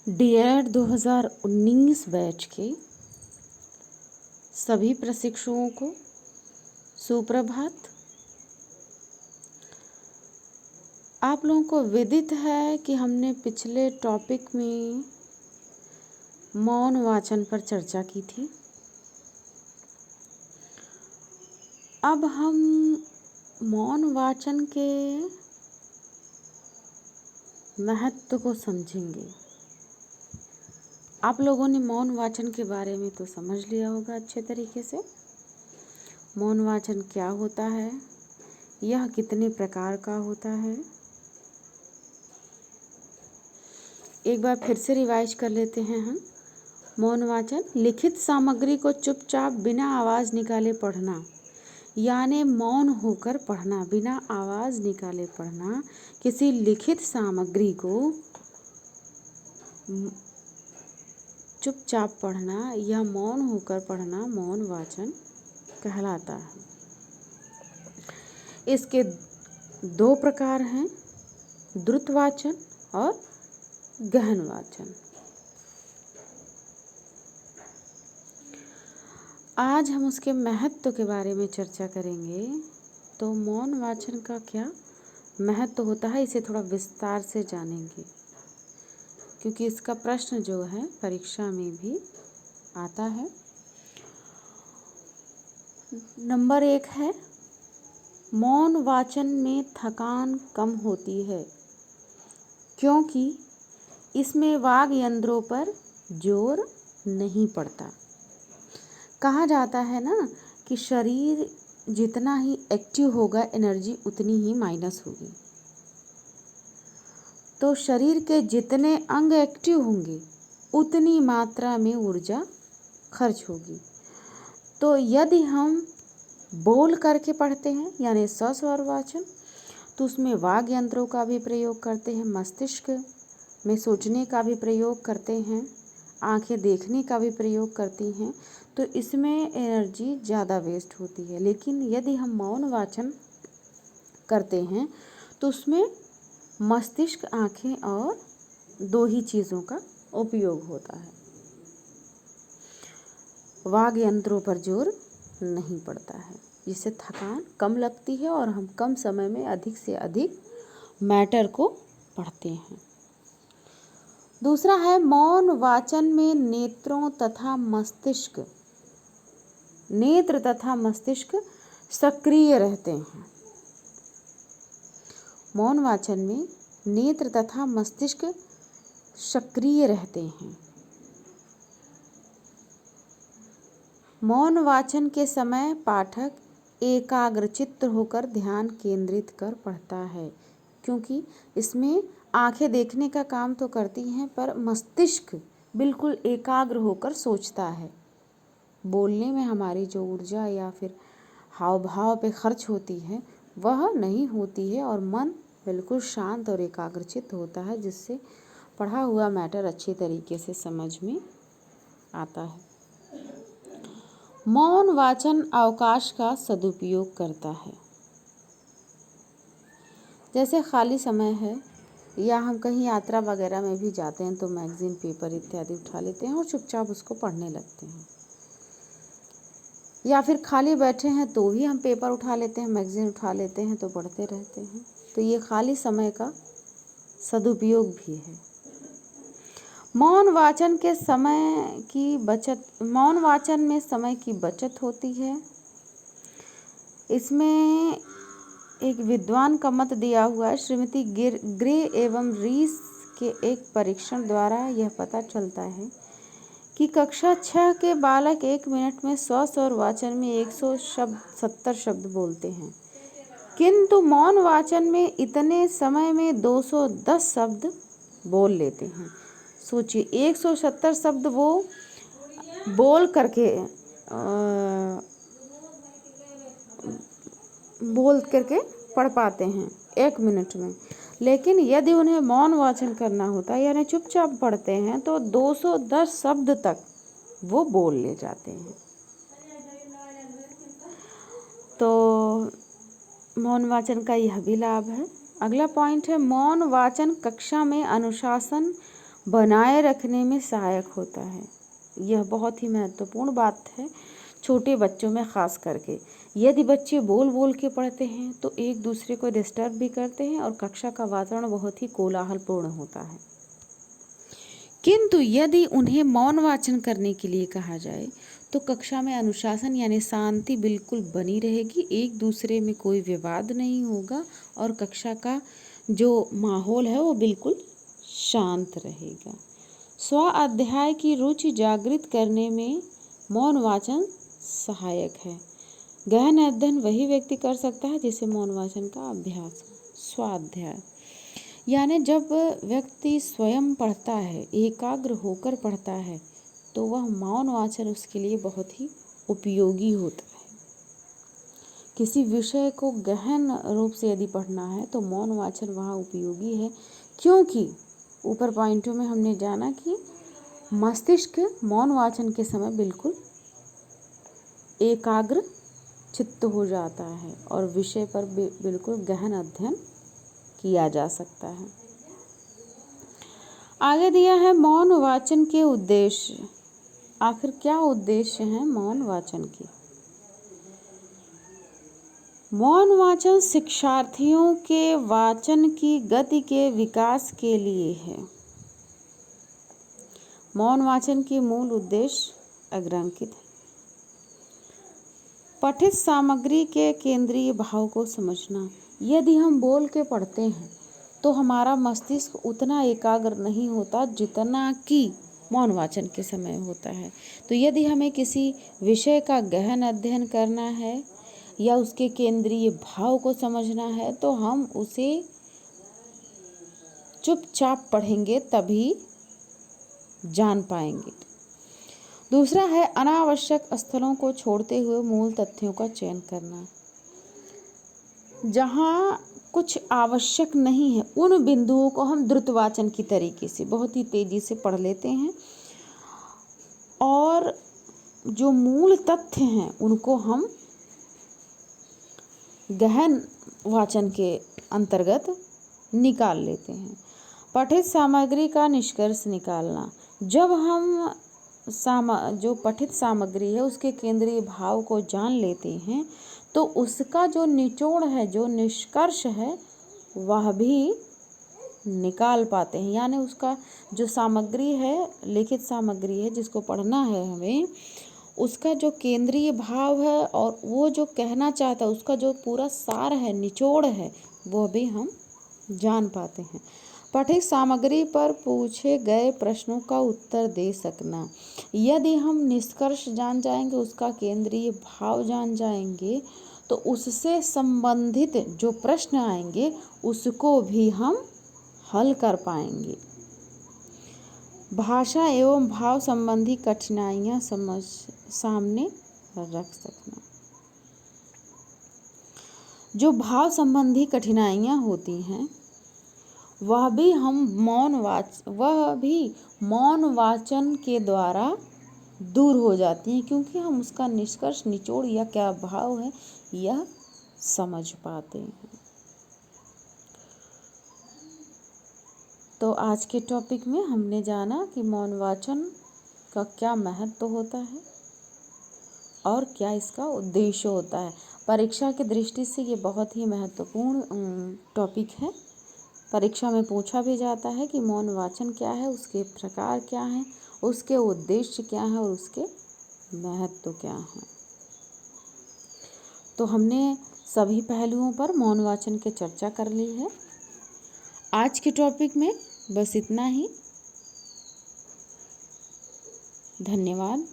DEd 2019 batch के सभी प्रशिक्षुओं को सुप्रभात। आप लोगों को विदित है कि हमने पिछले टॉपिक में मौन वाचन पर चर्चा की थी। अब हम मौन वाचन के महत्व को समझेंगे। आप लोगों ने मौन वाचन के बारे में तो समझ लिया होगा अच्छे तरीके से। मौन वाचन क्या होता है, यह कितने प्रकार का होता है, एक बार फिर से रिवाइज कर लेते हैं हम। मौन वाचन लिखित सामग्री को चुपचाप बिना आवाज़ निकाले पढ़ना, यानी मौन होकर पढ़ना, बिना आवाज़ निकाले पढ़ना। किसी लिखित सामग्री को चुपचाप पढ़ना या मौन होकर पढ़ना मौन वाचन कहलाता है। इसके दो प्रकार हैं, द्रुत वाचन और गहन वाचन। आज हम उसके महत्व के बारे में चर्चा करेंगे। तो मौन वाचन का क्या महत्व होता है, इसे थोड़ा विस्तार से जानेंगे, क्योंकि इसका प्रश्न जो है परीक्षा में भी आता है। नंबर 1 है, मौन वाचन में थकान कम होती है, क्योंकि इसमें वाग यंत्रों पर जोर नहीं पड़ता। कहा जाता है ना कि शरीर जितना ही एक्टिव होगा एनर्जी उतनी ही माइनस होगी। तो शरीर के जितने अंग एक्टिव होंगे उतनी मात्रा में ऊर्जा खर्च होगी। तो यदि हम बोल करके पढ़ते हैं यानी सस्वर वाचन, तो उसमें वाग यंत्रों का भी प्रयोग करते हैं, मस्तिष्क में सोचने का भी प्रयोग करते हैं, आंखें देखने का भी प्रयोग करती हैं। तो इसमें एनर्जी ज़्यादा वेस्ट होती है। लेकिन यदि हम मौन वाचन करते हैं तो उसमें मस्तिष्क, आंखें और दो ही चीज़ों का उपयोग होता है। वाग यंत्रों पर जोर नहीं पड़ता है, जिससे थकान कम लगती है और हम कम समय में अधिक से अधिक मैटर को पढ़ते हैं। दूसरा है, मौन वाचन में नेत्रों तथा मस्तिष्क सक्रिय रहते हैं। मौन वाचन में नेत्र तथा मस्तिष्क सक्रिय रहते हैं। मौन वाचन के समय पाठक एकाग्रचित्त होकर ध्यान केंद्रित कर पढ़ता है, क्योंकि इसमें आंखें देखने का काम तो करती हैं पर मस्तिष्क बिल्कुल एकाग्र होकर सोचता है। बोलने में हमारी जो ऊर्जा या फिर हाव भाव पे खर्च होती है वह नहीं होती है और मन बिल्कुल शांत और एकाग्रचित्त होता है, जिससे पढ़ा हुआ मैटर अच्छी तरीके से समझ में आता है। मौन वाचन अवकाश का सदुपयोग करता है। जैसे खाली समय है या हम कहीं यात्रा वगैरह में भी जाते हैं तो मैगजीन, पेपर इत्यादि उठा लेते हैं और चुपचाप उसको पढ़ने लगते हैं। या फिर खाली बैठे हैं तो भी हम पेपर उठा लेते हैं, मैगजीन उठा लेते हैं तो पढ़ते रहते हैं। तो ये खाली समय का सदुपयोग भी है। मौन वाचन में समय की बचत होती है। इसमें एक विद्वान का मत दिया हुआ है। श्रीमती ग्रे एवं रीस के एक परीक्षण द्वारा यह पता चलता है कि कक्षा 6 के बालक 1 मिनट में सस्वर वाचन में 170 शब्द बोलते हैं, किंतु मौन वाचन में इतने समय में 210 शब्द बोल लेते हैं। सोचिए, 170 शब्द वो बोल करके पढ़ पाते हैं 1 मिनट में। लेकिन यदि उन्हें मौन वाचन करना होता है यानी चुपचाप पढ़ते हैं तो 210 शब्द तक वो बोल ले जाते हैं। तो मौन वाचन का यह भी लाभ है। अगला पॉइंट है, मौन वाचन कक्षा में अनुशासन बनाए रखने में सहायक होता है। यह बहुत ही महत्वपूर्ण बात है छोटे बच्चों में ख़ास करके। यदि बच्चे बोल बोल के पढ़ते हैं तो एक दूसरे को डिस्टर्ब भी करते हैं और कक्षा का वातावरण बहुत ही कोलाहलपूर्ण होता है। किंतु यदि उन्हें मौन वाचन करने के लिए कहा जाए तो कक्षा में अनुशासन यानी शांति बिल्कुल बनी रहेगी, एक दूसरे में कोई विवाद नहीं होगा और कक्षा का जो माहौल है वो बिल्कुल शांत रहेगा। स्वाध्याय की रुचि जागृत करने में मौन वाचन सहायक है। गहन अध्ययन वही व्यक्ति कर सकता है जिसे मौन वाचन का अभ्यास हो। स्वाध्याय यानी जब व्यक्ति स्वयं पढ़ता है, एकाग्र होकर पढ़ता है, तो वह मौन वाचन उसके लिए बहुत ही उपयोगी होता है। किसी विषय को गहन रूप से यदि पढ़ना है तो मौन वाचन वहाँ उपयोगी है, क्योंकि ऊपर पॉइंटों में हमने जाना कि मस्तिष्क मौन वाचन के समय बिल्कुल एकाग्र चित्त हो जाता है और विषय पर बिल्कुल गहन अध्ययन किया जा सकता है। आगे दिया है मौन वाचन के उद्देश्य। आखिर क्या उद्देश्य हैं मौन वाचन के? मौन वाचन शिक्षार्थियों के वाचन की गति के विकास के लिए है। मौन वाचन के मूल उद्देश्य अग्रांकित है। पठित सामग्री के केंद्रीय भाव को समझना। यदि हम बोल के पढ़ते हैं तो हमारा मस्तिष्क उतना एकाग्र नहीं होता जितना कि मौन वाचन के समय होता है। तो यदि हमें किसी विषय का गहन अध्ययन करना है या उसके केंद्रीय भाव को समझना है तो हम उसे चुपचाप पढ़ेंगे तभी जान पाएंगे। दूसरा है अनावश्यक स्थलों को छोड़ते हुए मूल तथ्यों का चयन करना। जहाँ कुछ आवश्यक नहीं है उन बिंदुओं को हम द्रुतवाचन की तरीके से बहुत ही तेजी से पढ़ लेते हैं और जो मूल तथ्य हैं उनको हम गहन वाचन के अंतर्गत निकाल लेते हैं। पठित सामग्री का निष्कर्ष निकालना। जब हम जो पठित सामग्री है उसके केंद्रीय भाव को जान लेते हैं तो उसका जो निचोड़ है, जो निष्कर्ष है, वह भी निकाल पाते हैं। यानी उसका जो सामग्री है, लिखित सामग्री है जिसको पढ़ना है हमें, उसका जो केंद्रीय भाव है और वो जो कहना चाहता है उसका जो पूरा सार है, निचोड़ है, वो भी हम जान पाते हैं। पठित सामग्री पर पूछे गए प्रश्नों का उत्तर दे सकना। यदि हम निष्कर्ष जान जाएंगे, उसका केंद्रीय भाव जान जाएंगे, तो उससे संबंधित जो प्रश्न आएंगे उसको भी हम हल कर पाएंगे। भाषा एवं भाव संबंधी कठिनाइयाँ सामने रख सकना। जो भाव संबंधी कठिनाइयाँ होती हैं वह भी मौन वाचन के द्वारा दूर हो जाती हैं, क्योंकि हम उसका निष्कर्ष, निचोड़ या क्या भाव है यह समझ पाते हैं। तो आज के टॉपिक में हमने जाना कि मौन वाचन का क्या महत्व होता है और क्या इसका उद्देश्य होता है। परीक्षा की दृष्टि से ये बहुत ही महत्वपूर्ण टॉपिक है। परीक्षा में पूछा भी जाता है कि मौन वाचन क्या है, उसके प्रकार क्या हैं, उसके उद्देश्य क्या हैं और उसके महत्व क्या हैं। तो हमने सभी पहलुओं पर मौन वाचन की चर्चा कर ली है। आज के टॉपिक में बस इतना ही। धन्यवाद।